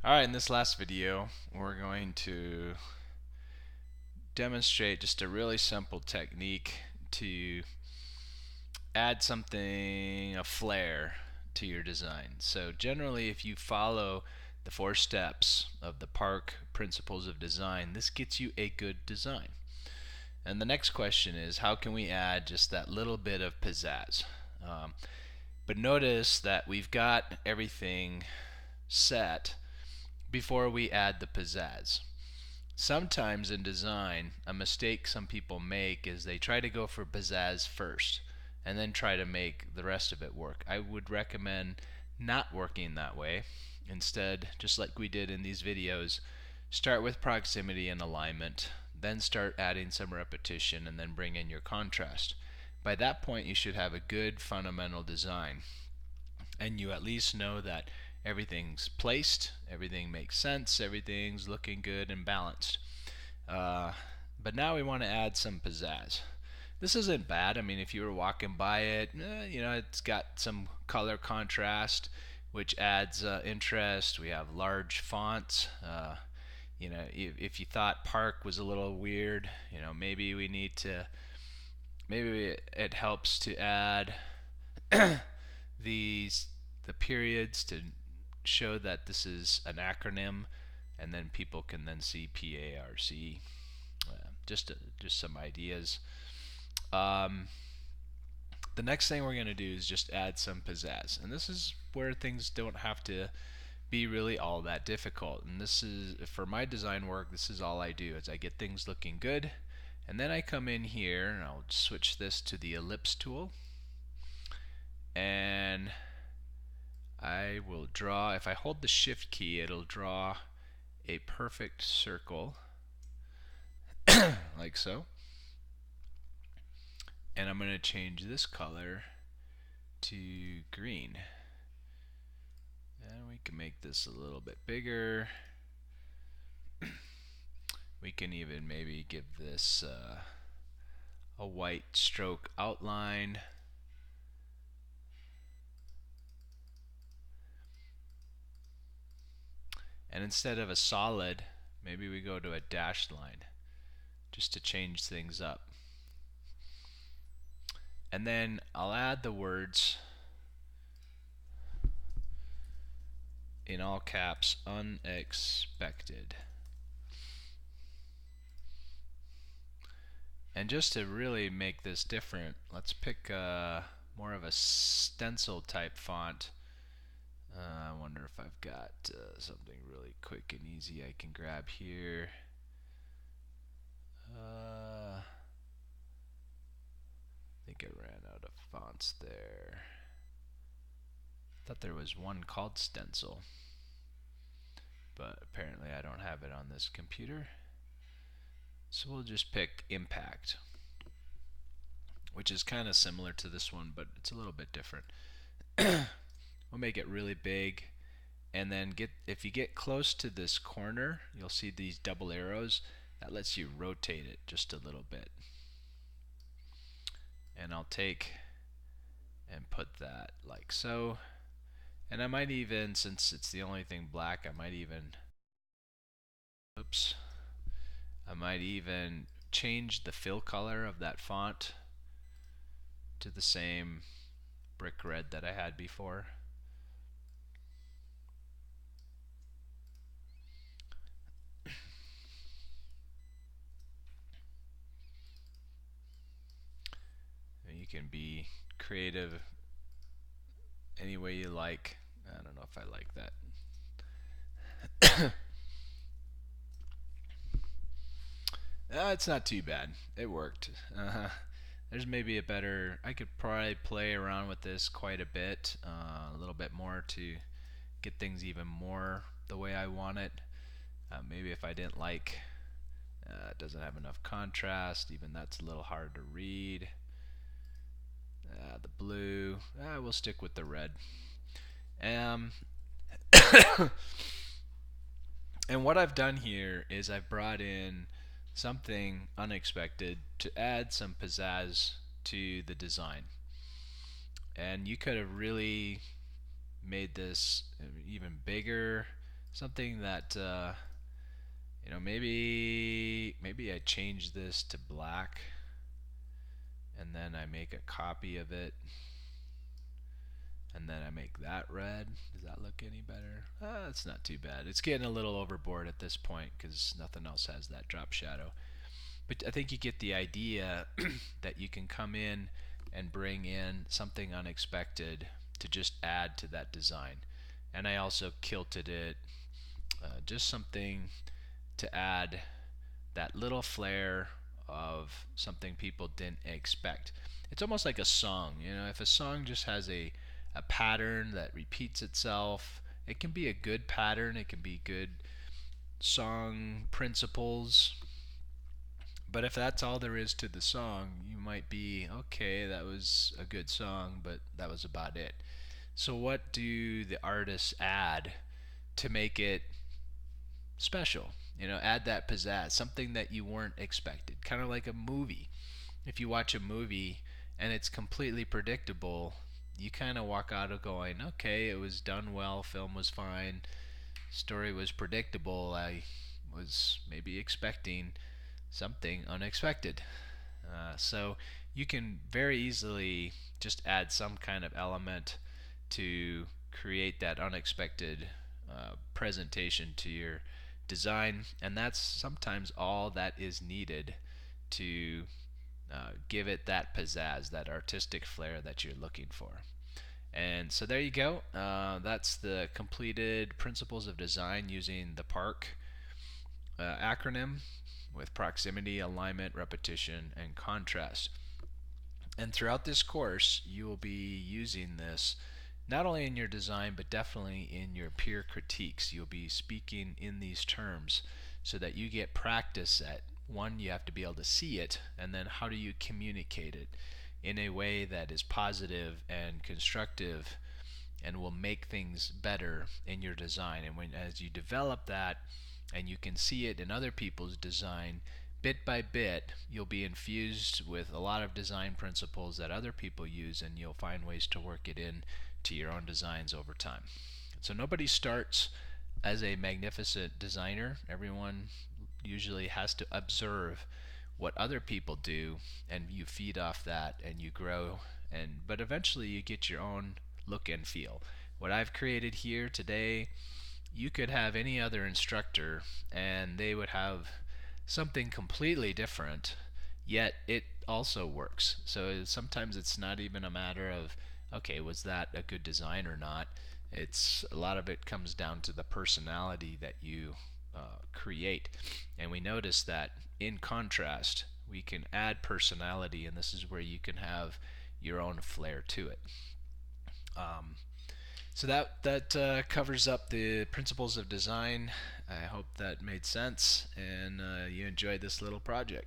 Alright, in this last video, we're going to demonstrate just a really simple technique to add something, a flair to your design. So generally, if you follow the 4 steps of the Park Principles of Design, this gets you a good design. And the next question is, how can we add just that little bit of pizzazz? But notice that we've got everything set before we add the pizzazz. Sometimes in design, a mistake some people make is they try to go for pizzazz first and then try to make the rest of it work. I would recommend not working that way. Instead, just like we did in these videos, start with proximity and alignment, then start adding some repetition, and then bring in your contrast. By that point, you should have a good fundamental design, and you at least know that everything's placed, everything makes sense, everything's looking good and balanced. Uh, but now we want to add some pizzazz. This isn't bad. I mean, if you were walking by it, it's got some color contrast, which adds interest. We have large fonts. If you thought Park was a little weird, maybe we need to, maybe it helps to add these the periods to show that this is an acronym, and then people can then see PARC. Just some ideas. Um, the next thing we're going to do is just add some pizzazz, and this is where things don't have to be really all that difficult. And this is, for my design work, this is all I do is I get things looking good, and then I come in here and I'll switch this to the ellipse tool, and I will draw, if I hold the shift key, it'll draw a perfect circle like so. And I'm going to change this color to green. And we can make this a little bit bigger. We can even maybe give this a white stroke outline. And instead of a solid, maybe we go to a dashed line just to change things up. And then I'll add the words in all caps, unexpected. And just to really make this different, let's pick more of a stencil type font. I wonder if I've got something really quick and easy I can grab here. I think I ran out of fonts there. I thought there was one called Stencil, but apparently I don't have it on this computer. So we'll just pick Impact, which is kind of similar to this one, but it's a little bit different. We'll make it really big, and then if you get close to this corner, you'll see these double arrows. That lets you rotate it just a little bit. And I'll take and put that like so. And I might even, since it's the only thing black, I might even change the fill color of that font to the same brick red that I had before. You can be creative any way you like. I don't know if I like that. It's not too bad. It worked. There's maybe a better, I could probably play around with this quite a bit, a little bit more to get things even more the way I want it. Maybe if I didn't like, it doesn't have enough contrast, even that's a little hard to read. The blue, we'll stick with the red. And what I've done here is I've brought in something unexpected to add some pizzazz to the design. And you could have really made this even bigger. something that maybe I change this to black, and then I make a copy of it, and then I make that red. Does that look any better? It's not too bad. It's getting a little overboard at this point because nothing else has that drop shadow. But I think you get the idea that you can come in and bring in something unexpected to just add to that design. And I also kilted it, just something to add that little flair of something people didn't expect. It's almost like a song. If a song just has a pattern that repeats itself, it can be a good pattern, it can be good song principles. But if that's all there is to the song, you might be, okay, that was a good song, but that was about it. So, what do the artists add to make it special? Add that pizzazz, something that you weren't expected. Kind of like a movie. If you watch a movie and it's completely predictable, you kind of walk out of going, okay, it was done well, film was fine, story was predictable. I was maybe expecting something unexpected. So you can very easily just add some kind of element to create that unexpected presentation to your design, and that's sometimes all that is needed to give it that pizzazz, that artistic flair that you're looking for. And so there you go. That's the completed principles of design using the PARC acronym with proximity, alignment, repetition, and contrast. And throughout this course, you will be using this not only in your design, but definitely in your peer critiques. You'll be speaking in these terms so that you get practice at one, you have to be able to see it, and then how do you communicate it in a way that is positive and constructive and will make things better in your design. And as you develop that and you can see it in other people's design, bit by bit, you'll be infused with a lot of design principles that other people use, and you'll find ways to work it in to your own designs over time. So nobody starts as a magnificent designer. Everyone usually has to observe what other people do, and you feed off that and you grow, but eventually you get your own look and feel. What I've created here today, you could have any other instructor and they would have something completely different, yet it also works. So sometimes it's not even a matter of, okay, was that a good design or not? It's a lot of it comes down to the personality that you create. And we notice that in contrast, we can add personality, and this is where you can have your own flair to it. Um, so that covers up the principles of design. I hope that made sense and you enjoyed this little project.